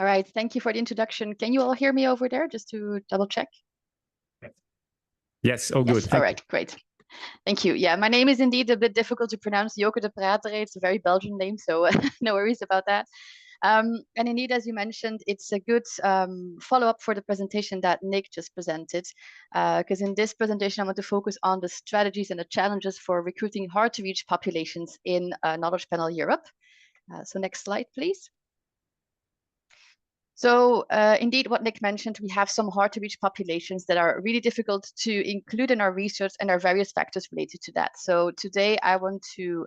All right, thank you for the introduction. Can you all hear me over there, just to double check? Yes, all good. Yes, all right, great. Thank you. Yeah, my name is indeed a bit difficult to pronounce, Depraetere. It's a very Belgian name, so no worries about that. And indeed, as you mentioned, it's a good follow-up for the presentation that Nick just presented, because in this presentation, I want to focus on the strategies and the challenges for recruiting hard-to-reach populations in Knowledge Panel Europe. So next slide, please. So indeed, what Nick mentioned, we have some hard-to-reach populations that are really difficult to include in our research, and there are various factors related to that. So today, I want to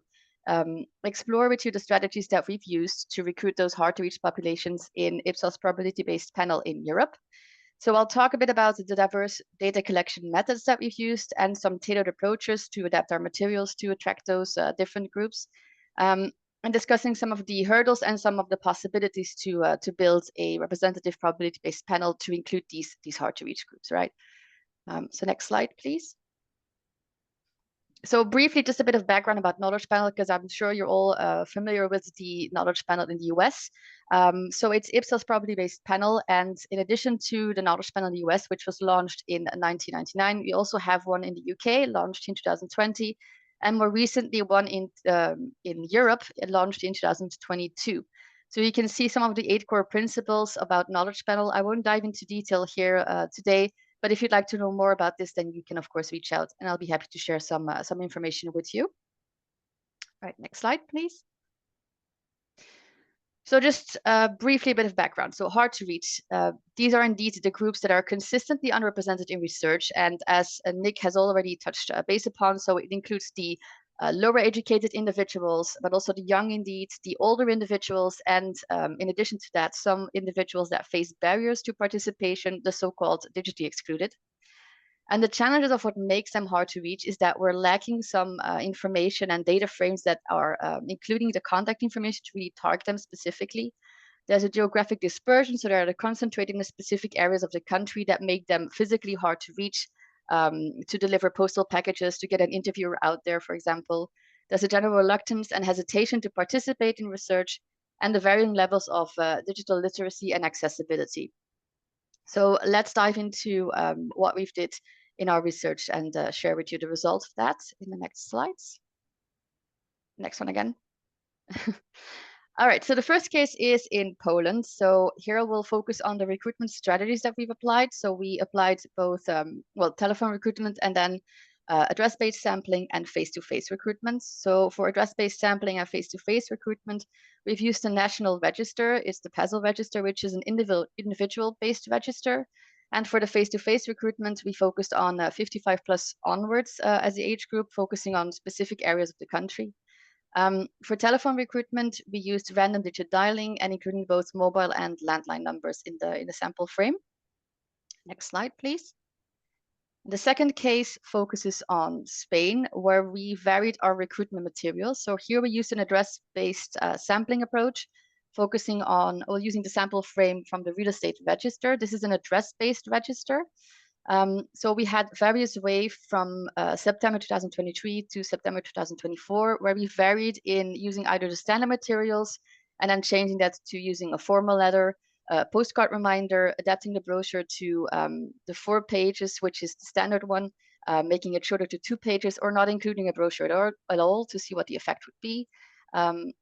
explore with you the strategies that we've used to recruit those hard-to-reach populations in Ipsos probability-based panel in Europe. So I'll talk a bit about the diverse data collection methods that we've used and some tailored approaches to adapt our materials to attract those different groups. And discussing some of the hurdles and some of the possibilities to build a representative probability-based panel to include these hard-to-reach groups, right? So next slide, please. So briefly, just a bit of background about Knowledge Panel, because I'm sure you're all familiar with the Knowledge Panel in the US. So it's Ipsos probability-based panel. And in addition to the Knowledge Panel in the US, which was launched in 1999, we also have one in the UK, launched in 2020. And more recently, one in Europe, it launched in 2022. So you can see some of the 8 core principles about Knowledge Panel. I won't dive into detail here today, but if you'd like to know more about this, then you can, of course, reach out, and I'll be happy to share some information with you. All right, next slide, please. So just briefly, a bit of background. So hard to reach. These are indeed the groups that are consistently underrepresented in research. And as Nick has already touched base upon, so it includes the lower educated individuals, but also the young indeed, the older individuals, and in addition to that, some individuals that face barriers to participation, the so-called digitally excluded. And the challenges of what makes them hard to reach is that we're lacking some information and data frames that are including the contact information to really target them specifically. There's a geographic dispersion, so they're concentrated in the specific areas of the country that make them physically hard to reach, to deliver postal packages, to get an interviewer out there, for example. There's a general reluctance and hesitation to participate in research, and the varying levels of digital literacy and accessibility. So let's dive into what we've did in our research and share with you the results of that in the next slides. Next one again. All right, so the first case is in Poland. So here we'll focus on the recruitment strategies that we've applied. So we applied both, telephone recruitment and then address-based sampling and face-to-face recruitment. So for address-based sampling and face-to-face recruitment, we've used a national register. It's the PASL register, which is an individual-based register. And for the face-to-face recruitment, we focused on 55 plus onwards as the age group, focusing on specific areas of the country. For telephone recruitment, we used random digit dialing and including both mobile and landline numbers in the sample frame. Next slide, please. The second case focuses on Spain, where we varied our recruitment materials. So here we used an address-based sampling approach, focusing on using the sample frame from the real estate register. This is an address-based register. So we had various waves from September 2023 to September 2024, where we varied in using either the standard materials and then changing that to using a formal letter, postcard reminder, adapting the brochure to the 4 pages, which is the standard one, making it shorter to 2 pages, or not including a brochure at all to see what the effect would be.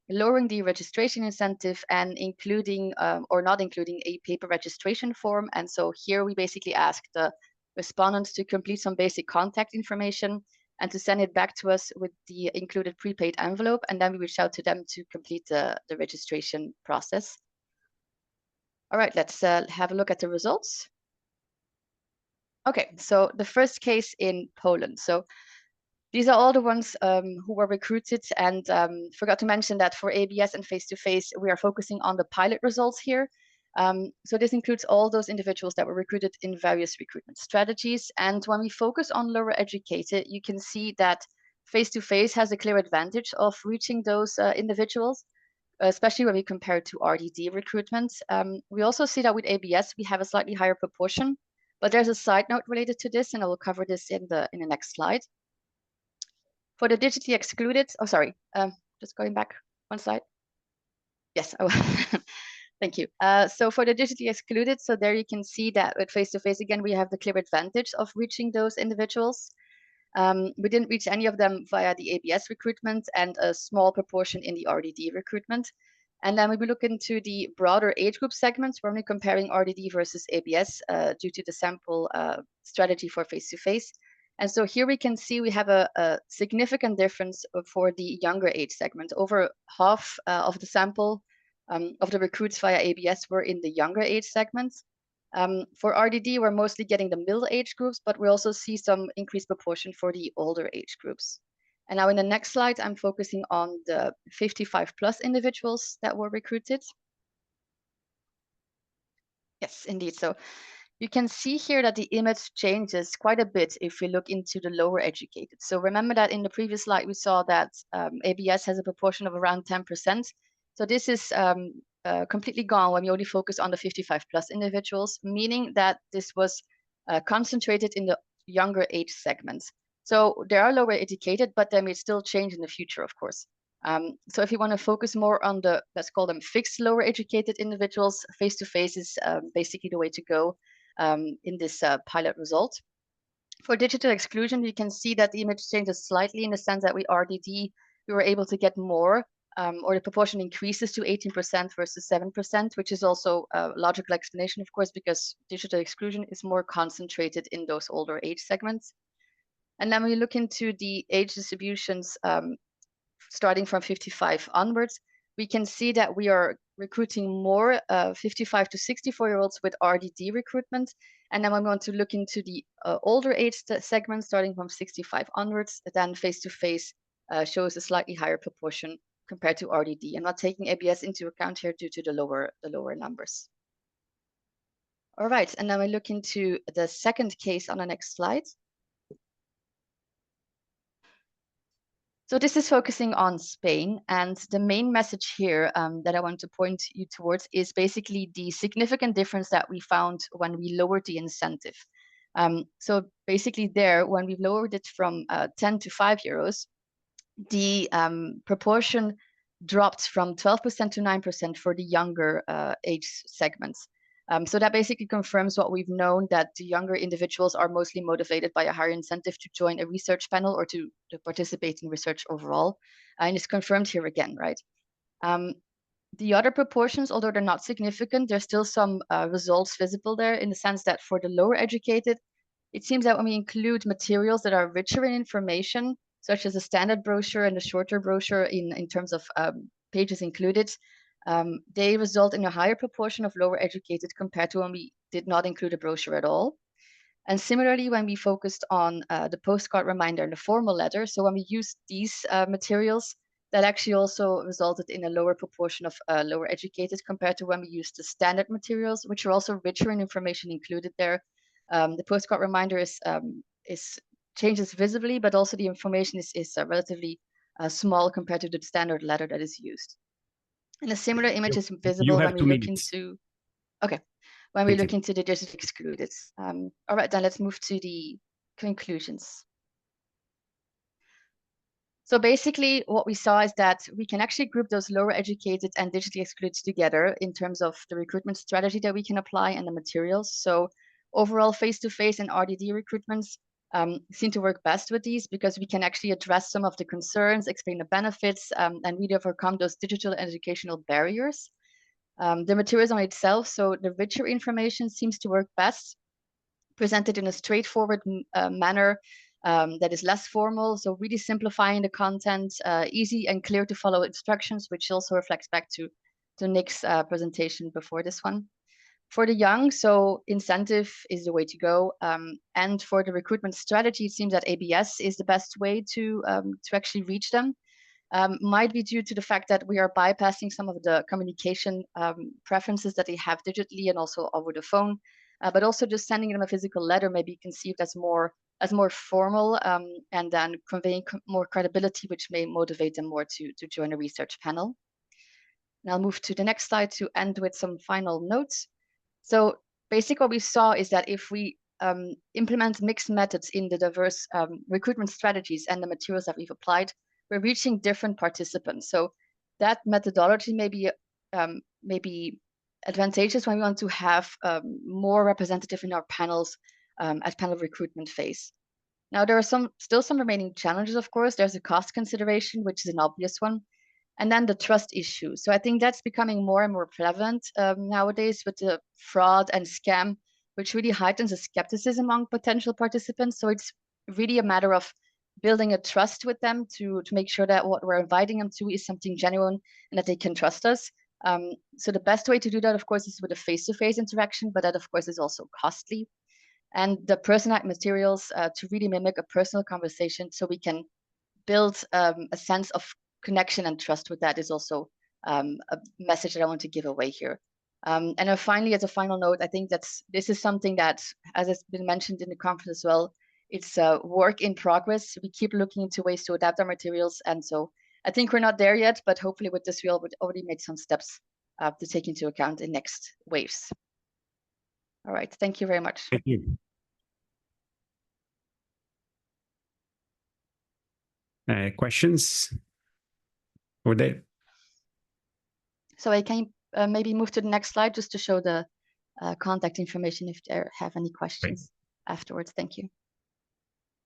Lowering the registration incentive and including or not including a paper registration form. And so here we basically asked the respondents to complete some basic contact information and to send it back to us with the included prepaid envelope. And then we reach out to them to complete the registration process. All right, let's have a look at the results. Okay, so the first case in Poland. So these are all the ones who were recruited, and forgot to mention that for ABS and face-to-face, we are focusing on the pilot results here. So this includes all those individuals that were recruited in various recruitment strategies. And when we focus on lower educated, you can see that face-to-face has a clear advantage of reaching those individuals, especially when we compare it to RDD recruitment. We also see that with ABS, we have a slightly higher proportion, but there's a side note related to this, and I will cover this in the next slide. For the digitally excluded, just going back one slide. Yes, Thank you. So for the digitally excluded, so there you can see that with face-to-face, again, we have the clear advantage of reaching those individuals. We didn't reach any of them via the ABS recruitment and a small proportion in the RDD recruitment. And then we look into the broader age group segments, we're only comparing RDD versus ABS due to the sample strategy for face-to-face. And so here we can see we have a significant difference for the younger age segment. Over half of the sample of the recruits via ABS were in the younger age segments. For RDD, we're mostly getting the middle age groups, but we also see some increased proportion for the older age groups. And now in the next slide, I'm focusing on the 55 plus individuals that were recruited. Yes, indeed. So you can see here that the image changes quite a bit if we look into the lower educated. So remember that in the previous slide, we saw that ABS has a proportion of around 10%. So this is completely gone when we only focus on the 55 plus individuals, meaning that this was concentrated in the younger age segments. So they are lower educated, but they may still change in the future, of course. So if you want to focus more on the, let's call them fixed lower educated individuals, face-to-face is basically the way to go in this pilot result. For digital exclusion, you can see that the image changes slightly in the sense that we RDD, we were able to get more, or the proportion increases to 18% versus 7%, which is also a logical explanation, of course, because digital exclusion is more concentrated in those older age segments. And then when you look into the age distributions, starting from 55 onwards, we can see that we are recruiting more 55 to 64-year-olds with RDD recruitment. And then when we want to look into the older age segment, starting from 65 onwards, then face-to-face shows a slightly higher proportion compared to RDD. I'm not taking ABS into account here due to the lower numbers. All right, and then we look into the second case on the next slide. So this is focusing on Spain, and the main message here that I want to point you towards is basically the significant difference that we found when we lowered the incentive. So basically there, when we lowered it from 10 to 5 euros, the proportion dropped from 12% to 9% for the younger age segments. So that basically confirms what we've known, that the younger individuals are mostly motivated by a higher incentive to join a research panel or to participate in research overall. And it's confirmed here again, right? The other proportions, although they're not significant, there's still some results visible there in the sense that for the lower educated, it seems that when we include materials that are richer in information, such as a standard brochure and a shorter brochure in terms of pages included, they result in a higher proportion of lower educated compared to when we did not include a brochure at all. And similarly, when we focused on the postcard reminder and the formal letter, so when we used these materials, that actually also resulted in a lower proportion of lower educated compared to when we used the standard materials, which are also richer in information included there. The postcard reminder is changes visibly, but also the information is relatively small compared to the standard letter that is used. And a similar image is visible when we look into, okay, when we look into the digital excluded. All right, then let's move to the conclusions. So basically what we saw is that we can actually group those lower educated and digitally excluded together in terms of the recruitment strategy that we can apply and the materials. So overall face-to-face and RDD recruitments seem to work best with these because we can actually address some of the concerns, explain the benefits, and really overcome those digital educational barriers. The materials on itself, so the richer information seems to work best, presented in a straightforward manner that is less formal, so really simplifying the content, easy and clear to follow instructions, which also reflects back to Nick's presentation before this one. For the young, so incentive is the way to go. And for the recruitment strategy, it seems that ABS is the best way to actually reach them. Might be due to the fact that we are bypassing some of the communication preferences that they have digitally and also over the phone, but also just sending them a physical letter may be conceived as more formal and then conveying more credibility, which may motivate them more to join a research panel. And I'll move to the next slide to end with some final notes. So basically what we saw is that if we implement mixed methods in the diverse recruitment strategies and the materials that we've applied, we're reaching different participants. So that methodology may be advantageous when we want to have more representative in our panels at panel recruitment phase. Now, there are still some remaining challenges, of course. There's a cost consideration, which is an obvious one. And then the trust issue. So I think that's becoming more and more prevalent nowadays with the fraud and scam, which really heightens the skepticism among potential participants. So it's really a matter of building a trust with them to make sure that what we're inviting them to is something genuine and that they can trust us. So the best way to do that, of course, is with a face-to-face interaction, but that, of course, is also costly. And the personalized materials to really mimic a personal conversation so we can build a sense of connection and trust with that is also a message that I want to give away here. And then finally, as a final note, I think this is something that, as has been mentioned in the conference as well, it's a work in progress. We keep looking into ways to adapt our materials. And so I think we're not there yet, but hopefully with this, we already made some steps to take into account in next waves. All right, thank you very much. Thank you. Questions? Or they? So I can maybe move to the next slide just to show the contact information if they have any questions afterwards. Thank you.